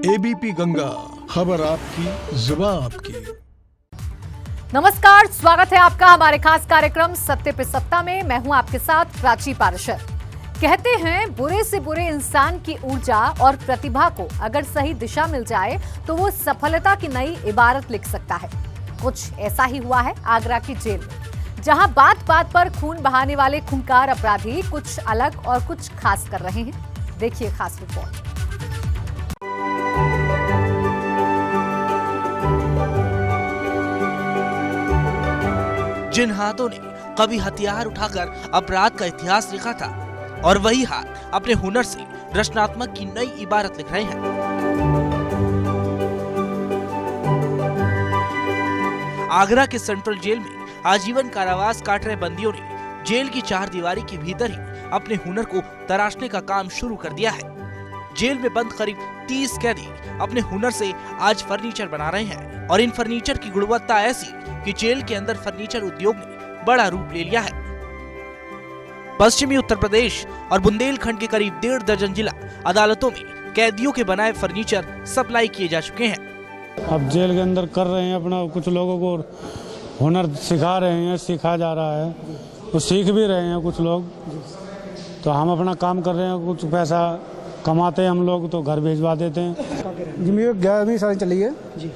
ABP Ganga, खबर आपकी, जुबान आपकी। नमस्कार, स्वागत है आपका हमारे खास कार्यक्रम सत्य पे सत्ता में। मैं हूं आपके साथ प्राची पारशर। कहते हैं बुरे से बुरे इंसान की ऊर्जा और प्रतिभा को अगर सही दिशा मिल जाए तो वो सफलता की नई इबारत लिख सकता है। कुछ ऐसा ही हुआ है आगरा की जेल में, जहां बात बात पर खून बहाने वाले खूंखार अपराधी कुछ अलग और कुछ खास कर रहे हैं। देखिए खास रिपोर्ट। जिन हाथों ने कभी हथियार उठाकर अपराध का इतिहास लिखा था और वही हाथ अपने हुनर से रचनात्मक की नई इबारत लिख रहे हैं। आगरा के सेंट्रल जेल में आजीवन कारावास काट रहे बंदियों ने जेल की चार दीवारी के भीतर ही अपने हुनर को तराशने का काम शुरू कर दिया है। जेल में बंद करीब 30 कैदी अपने हुनर से आज फर्नीचर बना रहे हैं और इन फर्नीचर की गुणवत्ता ऐसी कि जेल के अंदर फर्नीचर उद्योग ने बड़ा रूप ले लिया है। पश्चिमी उत्तर प्रदेश और बुंदेलखंड के करीब 1.5 दर्जन जिला अदालतों में कैदियों के बनाए फर्नीचर सप्लाई किए जा चुके हैं। अब जेल के अंदर कर रहे हैं अपना, कुछ लोगों को हुनर सिखा रहे हैं, सिखा जा रहा है, वो सीख भी रहे हैं कुछ लोग। तो हम अपना काम कर रहे हैं, कुछ पैसा कमाते हैं हम लोग तो घर भेजवा देते हैं। जी मेरी 11वीं साल चली है जी।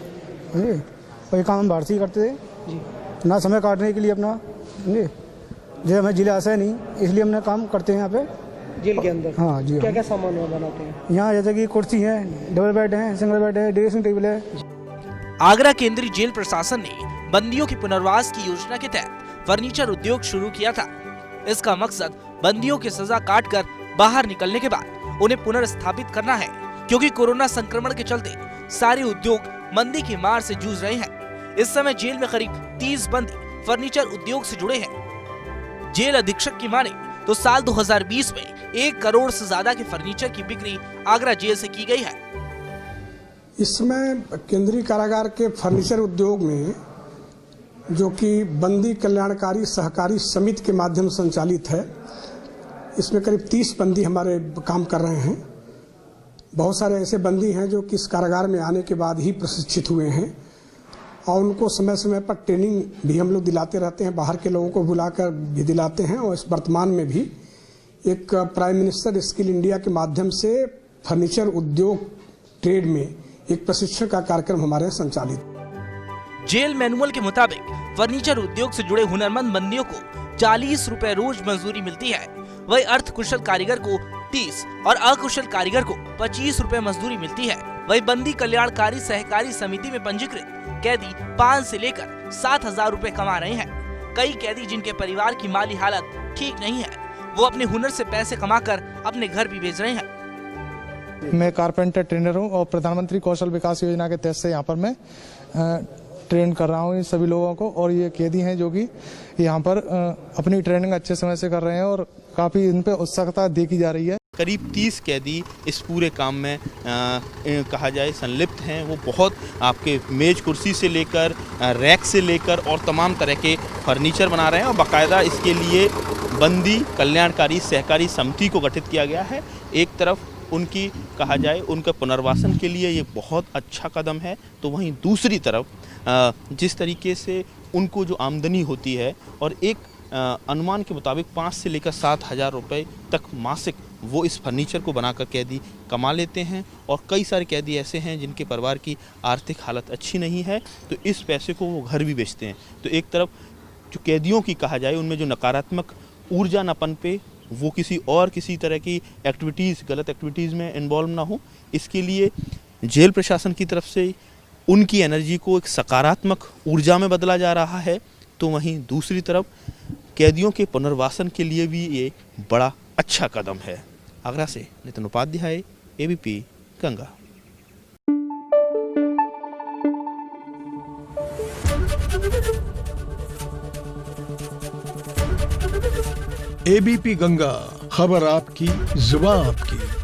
वही काम हम बाहर से ही करते थे जी, ना समय काटने के लिए अपना जी। जैसे हमें जिले आशा नहीं, इसलिए हमने काम करते हैं यहाँ पे जेल के अंदर। हाँ जी। क्या क्या सामान बनाते हैं यहाँ? जैसे कि कुर्सी है, डबल बेड है, सिंगल बेड है, ड्रेसिंग टेबल है। आगरा केंद्रीय जेल प्रशासन ने बंदियों के पुनर्वास की योजना के तहत फर्नीचर उद्योग शुरू किया था। इसका मकसद बंदियों की सजा काटकर बाहर निकलने के बाद उन्हें पुनर्स्थापित करना है, क्योंकि कोरोना संक्रमण के चलते सारे उद्योग मंदी की मार से जूझ रहे हैं। इस समय जेल में करीब 30 बंदी फर्नीचर उद्योग से जुड़े हैं। जेल अधीक्षक की माने तो साल 2020 में 1 करोड़ से ज्यादा के फर्नीचर की बिक्री आगरा जेल से की गई है। इस समय केंद्रीय कारागार के फर्नीचर उद्योग में, जो कि बंदी कल्याणकारी सहकारी समिति के माध्यम से संचालित है, इसमें करीब 30 बंदी हमारे काम कर रहे हैं। बहुत सारे ऐसे बंदी हैं जो कि इस कारागार में आने के बाद ही प्रशिक्षित हुए हैं और उनको समय समय पर ट्रेनिंग भी हम लोग दिलाते रहते हैं, बाहर के लोगों को बुलाकर भी दिलाते हैं। और इस वर्तमान में भी एक प्राइम मिनिस्टर स्किल इंडिया के माध्यम से फर्नीचर उद्योग ट्रेड में एक प्रशिक्षण का कार्यक्रम हमारे यहाँ संचालित। जेल मैनुअल के मुताबिक फर्नीचर उद्योग से जुड़े हुनरमंद बंदियों को 40 रुपए रोज मजदूरी मिलती है। वही अर्ध कुशल कारीगर को 30 और अकुशल कारीगर को 25 रुपए मजदूरी मिलती है। वही बंदी कल्याणकारी सहकारी समिति में पंजीकृत कैदी 5 से लेकर 7,000 रुपए कमा रहे हैं। कई कैदी जिनके परिवार की माली हालत ठीक नहीं है, वो अपने हुनर से पैसे कमाकर अपने घर भी भेज रहे हैं। मैं कारपेंटर ट्रेनर हूँ और प्रधानमंत्री कौशल विकास योजना के तहत से यहाँ पर मैं ट्रेन कर रहा हूँ इन सभी लोगों को। और ये कैदी हैं जो कि यहाँ पर अपनी ट्रेनिंग अच्छे समय से कर रहे हैं और काफ़ी इन पे उत्सुकता देखी जा रही है। करीब 30 कैदी इस पूरे काम में कहा जाए संलिप्त हैं। वो बहुत आपके मेज कुर्सी से लेकर रैक से लेकर और तमाम तरह के फर्नीचर बना रहे हैं और बाकायदा इसके लिए बंदी कल्याणकारी सहकारी समिति को गठित किया गया है। एक तरफ उनकी कहा जाए उनका पुनर्वासन के लिए ये बहुत अच्छा कदम है, तो वहीं दूसरी तरफ जिस तरीके से उनको जो आमदनी होती है और एक अनुमान के मुताबिक 5 से लेकर 7,000 रुपये तक मासिक वो इस फर्नीचर को बनाकर कैदी कमा लेते हैं। और कई सारे कैदी ऐसे हैं जिनके परिवार की आर्थिक हालत अच्छी नहीं है, तो इस पैसे को वो घर भी बेचते हैं। तो एक तरफ जो कैदियों की कहा जाए उनमें जो नकारात्मक ऊर्जा न पनपे, वो किसी तरह की एक्टिविटीज़ गलत एक्टिविटीज़ में इन्वॉल्व ना हो, इसके लिए जेल प्रशासन की तरफ से उनकी एनर्जी को एक सकारात्मक ऊर्जा में बदला जा रहा है। तो वहीं दूसरी तरफ कैदियों के पुनर्वासन के लिए भी ये बड़ा अच्छा कदम है। आगरा से नितिन उपाध्याय, एबीपी गंगा। एबीपी गंगा, खबर आपकी, जुबान आपकी।